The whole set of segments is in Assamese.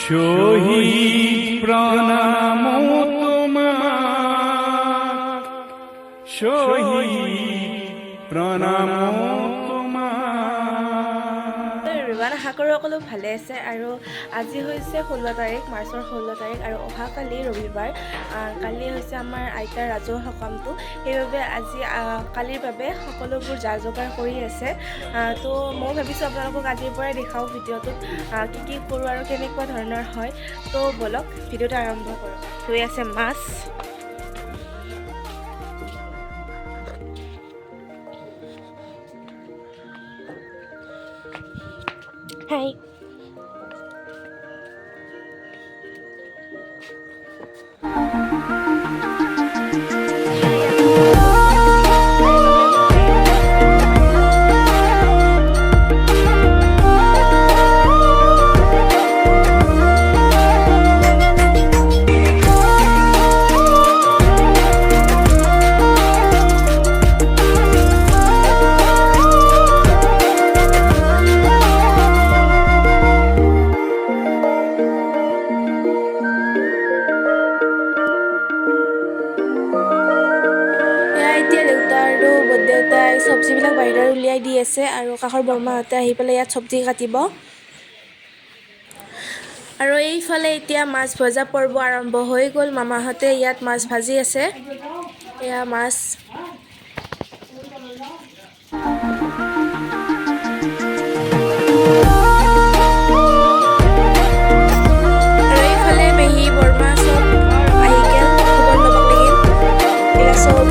শহীদ প্ৰণাম তোমাৰ, শহীদ প্ৰণাম এভৰিৱান, আশা কৰোঁ সকলো ভালে আছে। আৰু আজি হৈছে 16 তাৰিখ, মাৰ্চৰ 16 তাৰিখ আৰু অহাকালি ৰবিবাৰ। কালি হৈছে আমাৰ আইতাৰ ৰাজহুৱা সকামটো, সেইবাবে আজি কালিৰ বাবে সকলোবোৰ যা যোগাৰ কৰি আছে। তো মই ভাবিছোঁ আপোনালোকক আজিৰ পৰাই দেখাওঁ ভিডিঅ'টোত কি কি কৰোঁ আৰু কেনেকুৱা ধৰণৰ হয়। তো ব'লক ভিডিঅ'টো আৰম্ভ কৰোঁ। ধুই আছে মাছ, হাই দেউতাই চব্জিবিলাক বাহিৰত উলিয়াই দি আছে আৰু কাষৰ বৰমাহঁতে আহি পেলাই ইয়াত চব্জি কাটিব। আৰু এইফালে এতিয়া মাছ ভজা পৰ্ব আৰম্ভ হৈ গ'ল। মামাহঁতে ইয়াত মাছ ভাজি আছে। এয়া মাছ, আৰু এইফালে পেহী বৰমা চব আহি গ'ল খবৰ ল'ব লাগিল। এয়া চব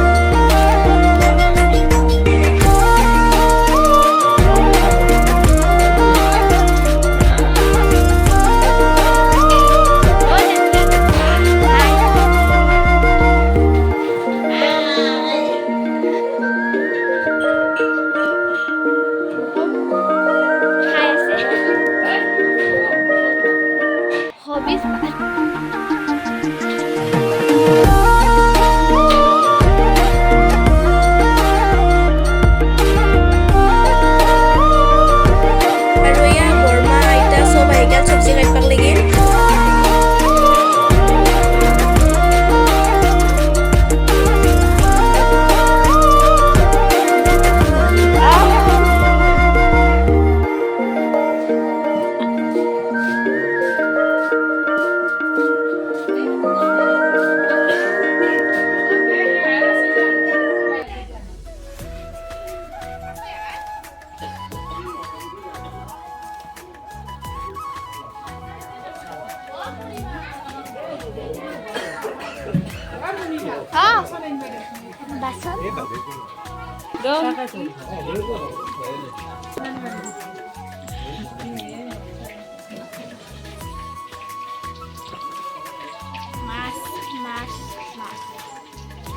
মাছ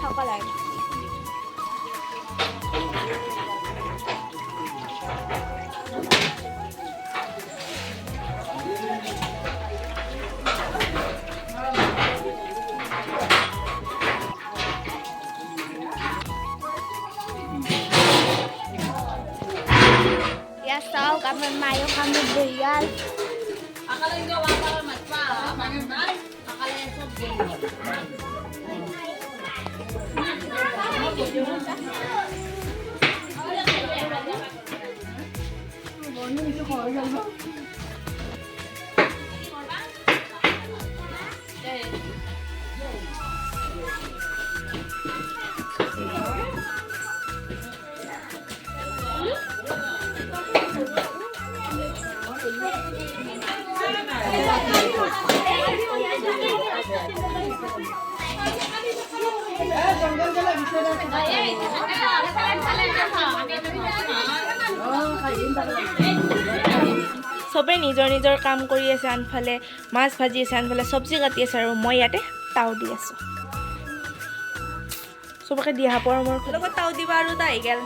খাব লাগে। Ya tahu kami mayo kami berial. Akala nyo wala magpa, manginay. Akala nyo sobe. চবেই নিজৰ নিজৰ কাম কৰি আছে। আনফালে মাছ ভাজি আছে, আনফালে চব্জি কাটি আছে আৰু মই ইয়াতে তাও দি আছোঁ। চবকে দিয়া হাপৰ মোৰ লগত তাও দিবা আৰু তাই গেল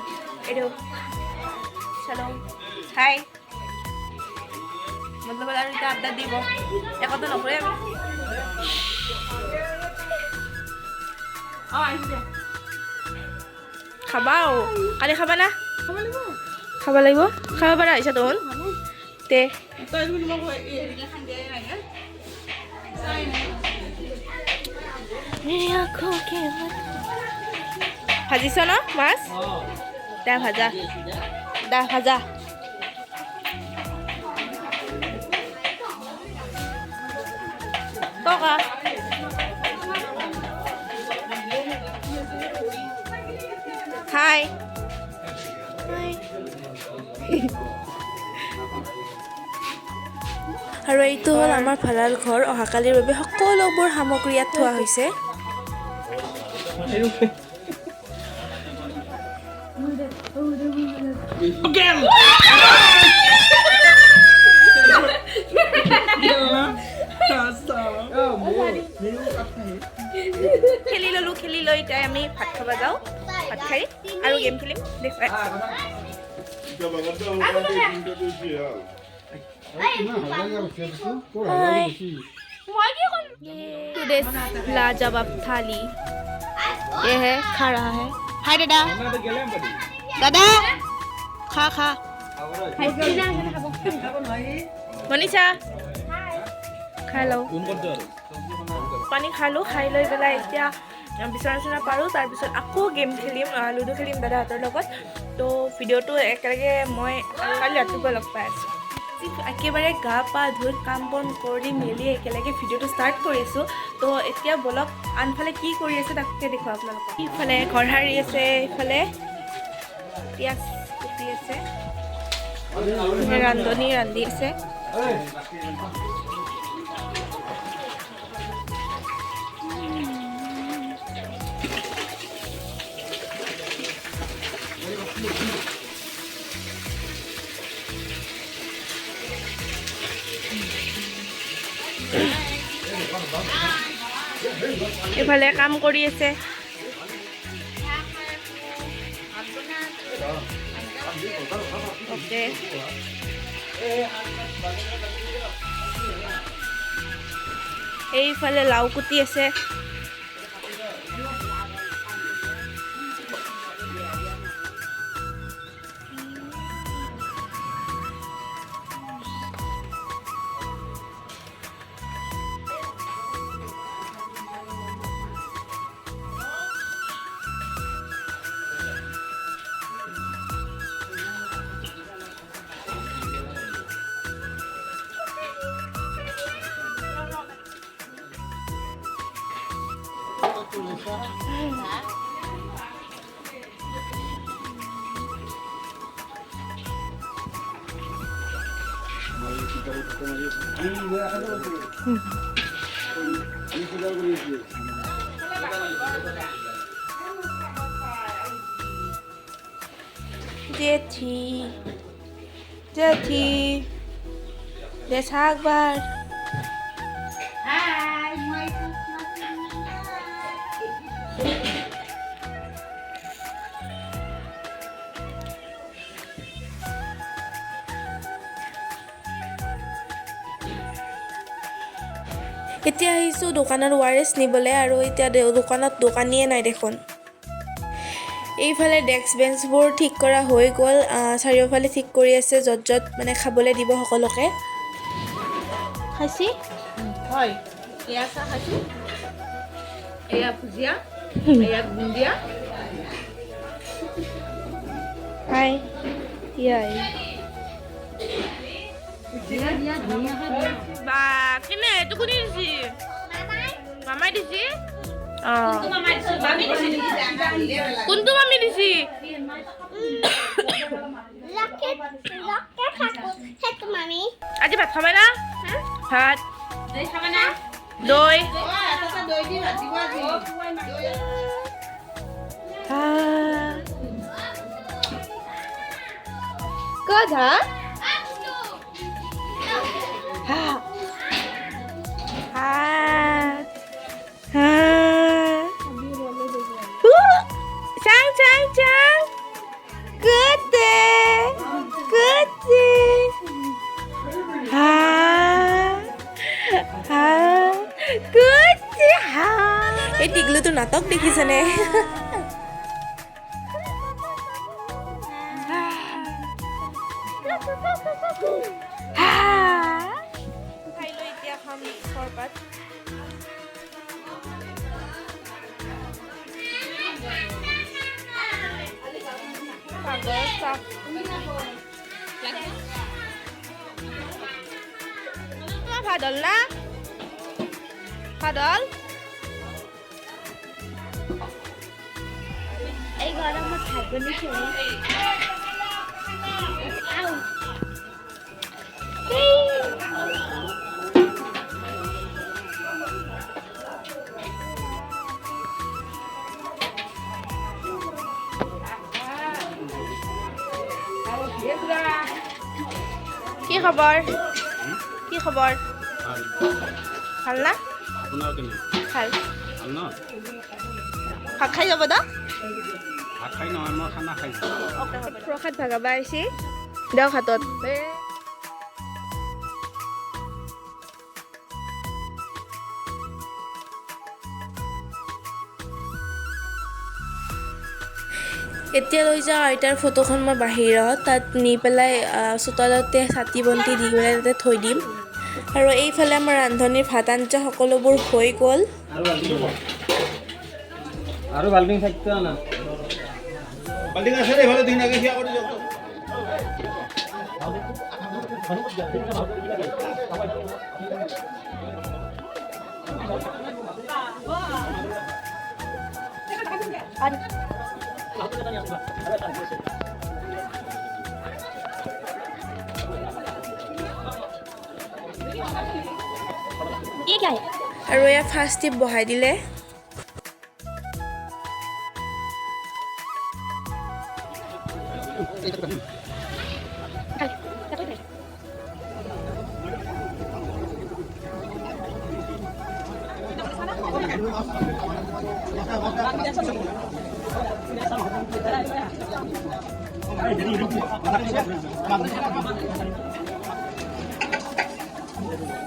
এইটো চলো হাই মতলব আৰু এতিয়া আড্ডা দিব একতো নকৰে আমি খাবা কালি খাবা না খাব লাগিব খাব পাৰা আহিছা তোন তে ভাজিছ ন মাছ দা ভাজা দা ভাজা টকা হাই হাই আৰু এইটো হ'ল আমাৰ ভাড়াৰ ঘৰ অহাকালিৰ বাবে সকলোবোৰ সামগ্ৰী ইয়াত থোৱা হৈছে খেলি ললো খেলি লৈ এতিয়া আমি ভাত খাব যাওঁ ভাত খাই আৰু গেম খেলিম टुडेस लाजवाब थाली ये है खा रहा है हाय दादा दादा खा खा मनीषा খাই লওঁ পানী খালোঁ খাই লৈ পেলাই এতিয়া বিচনা চিচনা পাৰোঁ তাৰপিছত আকৌ গেম খেলিম লুডু খেলিম দাদাহঁতৰ লগত তো ভিডিঅ'টো একেলগে মই কালি ৰাতিপুৱা লগ পাই আছোঁ একেবাৰে গা পা ধুই কাম বন কৰি মেলি একেলগে ভিডিঅ'টো ষ্টাৰ্ট কৰিছোঁ তো এতিয়া বলক আনফালে কি কৰি আছে তাকে দেখুৱাম আপোনালোকক ইফালে ঘৰ সাৰি আছে ইফালে পিঁয়াজ কুটি আছে ৰান্ধনি ৰান্ধি আছে এফালে কাম কৰি আছে ওকে এইফালে লাও কুটি আছে Jetty, Jetty, there's Akbar. Hi, এতিয়া আহিছোঁ দোকানৰ ৱাৰেছ নিবলৈ আৰু এতিয়া দোকানত দোকানীয়ে নাই দেখোন এইফালে ডেস্ক বেঞ্চবোৰ ঠিক কৰা হৈ গ'ল চাৰিওফালে ঠিক কৰি আছে য'ত য'ত মানে খাবলৈ দিব সকলোকে খাইছি হয় এয়া চাহ খাইছোঁ এয়া ভুজিয়া এয়া বুন্দিয়া হাই ইয়াই বা কেনে এইটো কোনে দিছি মামাই দিছি কোনটো মামি দিছি আজি ভাত খাবা না ভাত দৈ ক'ত Chang chang chang good day ha good day ha এই টিগলুটো নাটক দেখিছেনে ha তোমাৰ ভাত হ'ল না ভাত হ'ল এই গৰমত ভাত বনিছে কি খবৰ কি খবৰ ভাল না আপোনাৰ কেনে ভাল ভাল ন ভাত খাই যাব দা ভাত খাই নহয় মই খানা খাইছোঁ প্ৰসাদ ভাগাবা আহিছি দিয়ক হাতত এতিয়া লৈ যাওঁ আইতাৰ ফটোখন মই বাহিৰত তাত নি পেলাই চোতালতে চাকি বন্তি দি পেলাই তাতে থৈ দিম আৰু এইফালে আমাৰ ৰান্ধনীৰ ভাত আঞ্জা সকলোবোৰ হৈ গ'ল আৰু বাল্টিং থাকিতো না বাল্টিং আছে দে ভালো দিন আগে খিয়া কৰি যাও ये क्या है আৰু এয়া ফাৰ্ষ্ট টিপ বহাই দিলে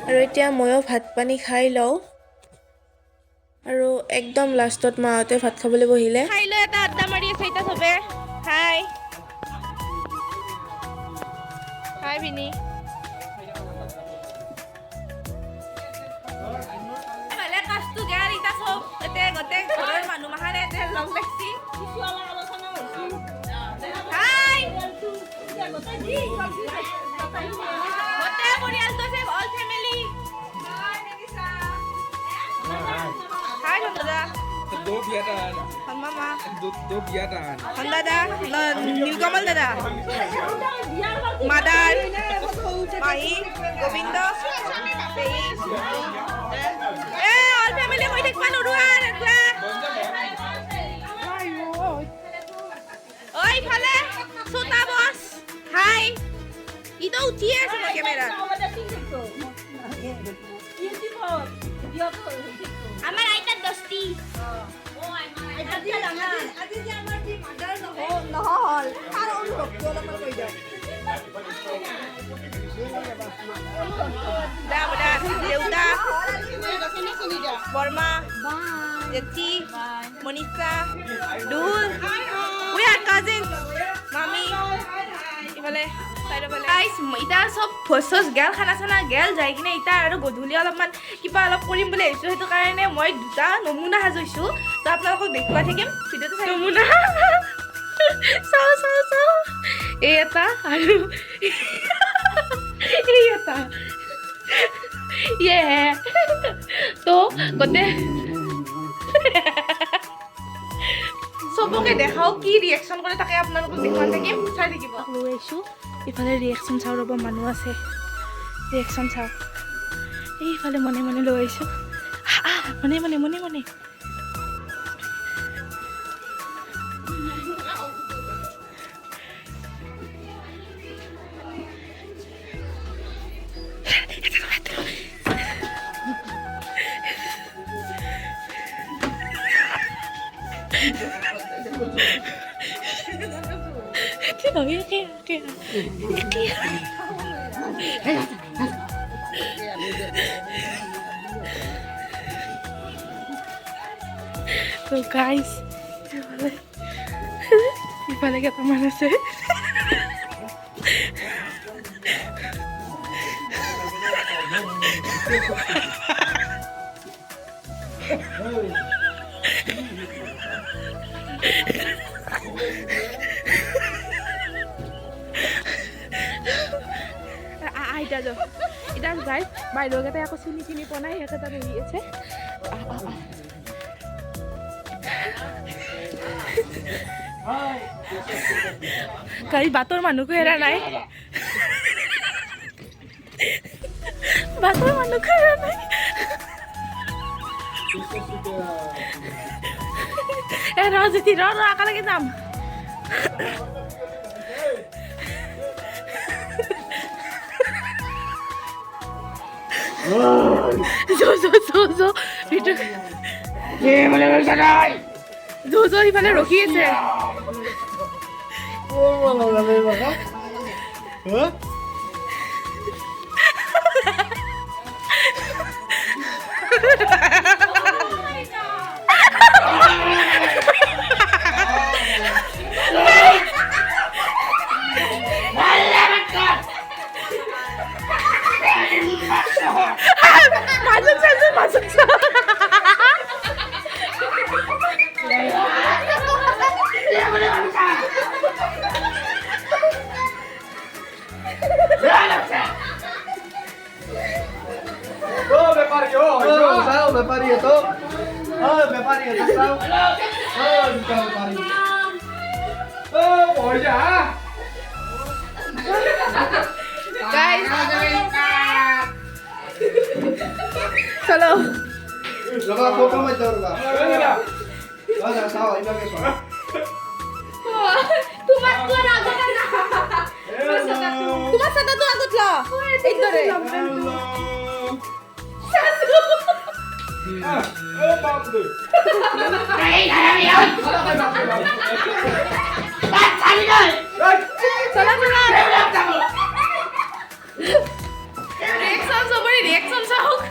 আৰু এতিয়া ময়ো ভাত পানী খাই লওঁ আৰু একদম লাষ্টত মাহঁতে ভাত খাবলৈ বহিলে খাই লৈ এটা আড্ডা মাৰি আছে এতিয়া চবে হাই হাই ভিনি ভালে কাজটো গেল এতিয়া চব এতিয়া গোটেই ঘৰৰ মানুহ মাহাৰে এতিয়া লগ লাগছি হাই গোটেই পৰিয়ালটো আছে অল ফেমিলি হাই দাদা দো বিয়াটা মামা দো বিয়াটা দাদা নীলকমল দাদা মাদার মাহি গোবিন্দ অল ফেমিলি কই থাকবা নৰু আর একলা ওই ফালে ছোটা বস হাই ইটো উঠি আছে ক্যামেরা আমার আইতার দস্তি দেউতা বর্মা জেঠি মনিষা ডুল উই আর কাজিন মামি ইফালে ইটা চব ভোজ চোজ গেল খানা চানা গেল যাই কিনে ইটা আৰু গধূলি অলপমান কিবা অলপ কৰিম বুলি ভাবিছোঁ সেইটো কাৰণে মই দুটা নমুনা সাজৈছোঁ তো আপোনালোকক দেখুৱাই থাকিম ভিডিঅ'টো চাই নমুনা চাওঁ চাওঁ চাওঁ এই এটা আৰু এই এটা ইয়ে তো গোটেই চবকে দেখাও কি ৰিয়েকশ্যন কৰে তাকে আপোনালোকক দেখুৱাই থাকিম চাই থাকিব লৈ আহিছোঁ ইফালে ৰিয়েকশ্যন চাওঁ ৰ'ব মানুহ আছে ৰিয়েকশ্যন চাওঁ এইফালে মনে মনে লৈ আহিছোঁ মনে মনে মনে মনে তো গাইজ ইফালে কেইটামান আছে এতিয়া যাওঁ এতিয়া যাই বাইদেউকেইটা আকৌ চিনি পোৱা নাই সেইকেইটা বহি আছে গাড়ী বাটৰ মানুহকো এৰা নাই বাটৰ মানুহকো এৰা নাই জ্যোতি ৰ একেলগে যাম ইফালে ৰখি আছে চলো তোমাৰ চাতাটো আগত ল এইদৰে ৰিয়েকশ্যন চাওক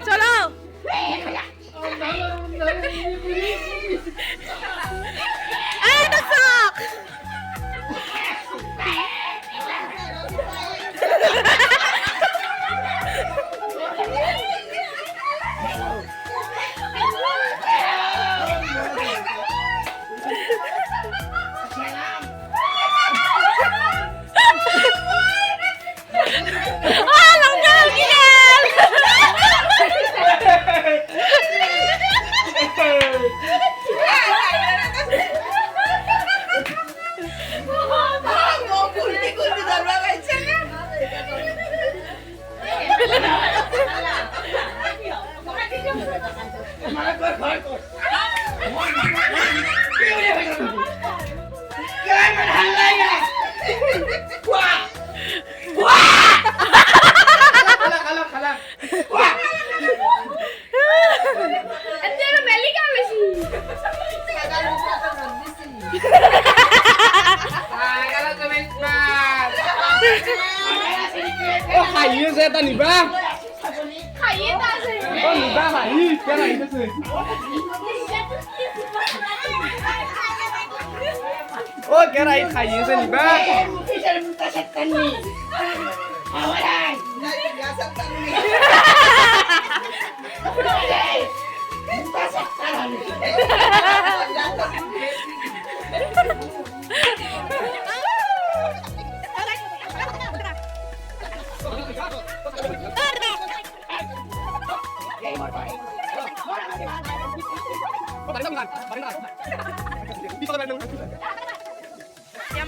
চলো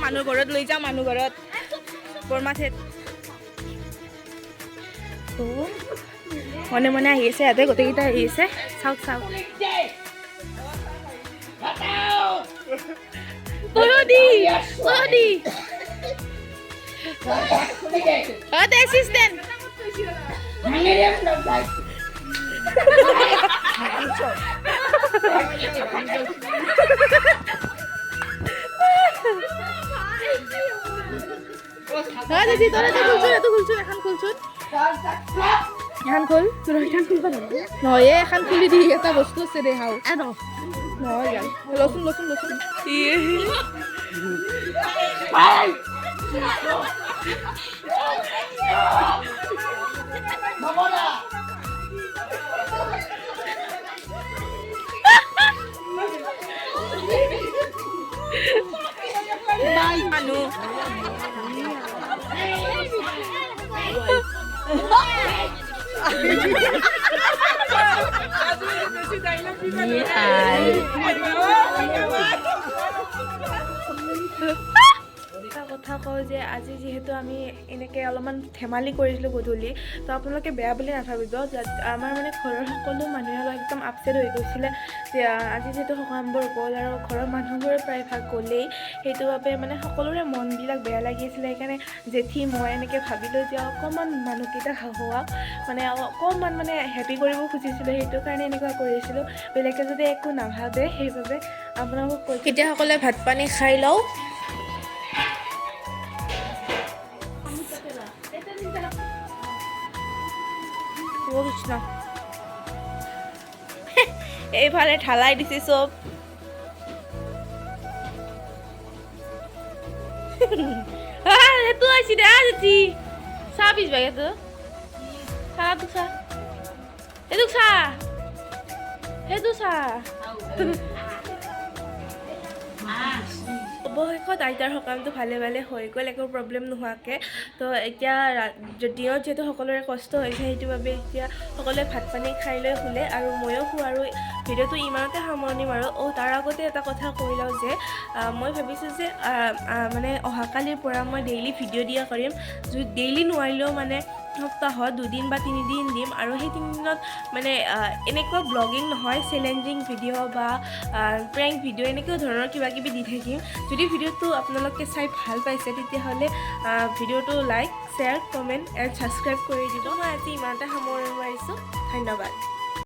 মানুহ ঘৰত লৈ যাম মানুহ ঘৰত বৰমাথেত মনে মনে আহি আছে ইয়াতে গোটেইকেইটা আহি আছে চাওক চাওক assistant এখন খোল নহয় এখন খুলি দি এটা বস্তু আছে দে হাও নহয় লচোন এটা কথা কওঁ যে আজি যিহেতু আমি এনেকৈ অলপমান ধেমালি কৰিছিলোঁ গধূলি, তো আপোনালোকে বেয়া বুলি নাভাবিব। আমাৰ মানে ঘৰৰ সকলো মানুহে অলপ একদম আপছেট হৈ গৈছিলে যে আজি যিহেতু সকামবোৰ গ'ল আৰু ঘৰৰ মানুহবোৰে প্ৰায়ভাগ গ'লেই, সেইটো বাবে মানে সকলোৰে মনবিলাক বেয়া লাগি আছিলে। সেইকাৰণে জেঠি মই এনেকৈ ভাবিলোঁ যে অকণমান মানুহকেইটা হহুৱাওক, মানে অকণমান মানে হেপী কৰিব খুজিছিলোঁ, সেইটো কাৰণে এনেকুৱা কৰিছিলোঁ। বেলেগে যদি একো নাভাবে সেইবাবে আপোনালোকক কৈ এতিয়া সকলোৱে ভাত পানী খাই লওঁ। কৃষ্ণ এইফালে ঢালাই দিছে চব। সেইটো আছে দে আজি চাহ পিছ বাগেতো চাহটো চাহ এইটো চাহ সেইটো চাহ। অৱশেষত আইতাৰ সকামটো ভালে ভালে হৈ গ'ল, একো প্ৰব্লেম নোহোৱাকৈ। তো এতিয়া দিনত যিহেতু সকলোৰে কষ্ট হৈছে, সেইটো বাবে এতিয়া সকলোৱে ভাত পানী খাই লৈ শুলে আৰু ময়ো শুওঁ। আৰু ভিডিঅ'টো ইমানতে সামৰণি মাৰোঁ। তাৰ আগতে এটা কথা কৈ লওঁ যে মই ভাবিছোঁ যে মানে অহাকালিৰ পৰা মই ডেইলি ভিডিঅ' দিয়া কৰিম। ডেইলি নোৱাৰিলেও মানে সপ্তাহত 2 দিন বা 3 দিন দিম। আৰু সেই 3 দিনত মানে এনেকুৱা ব্লগিং নহয়, চেলেঞ্জিং ভিডিঅ' বা প্ৰেংক ভিডিঅ' এনেকুৱা ধৰণৰ কিবা কিবি দি থাকিম। যদি ভিডিঅ'টো আপোনালোকে চাই ভাল পাইছে তেতিয়াহ'লে ভিডিঅ'টো like, share, comment and subscribe কৰি দিব। মই আজি ইমানতে সামৰণি মাৰিছোঁ। ধন্যবাদ।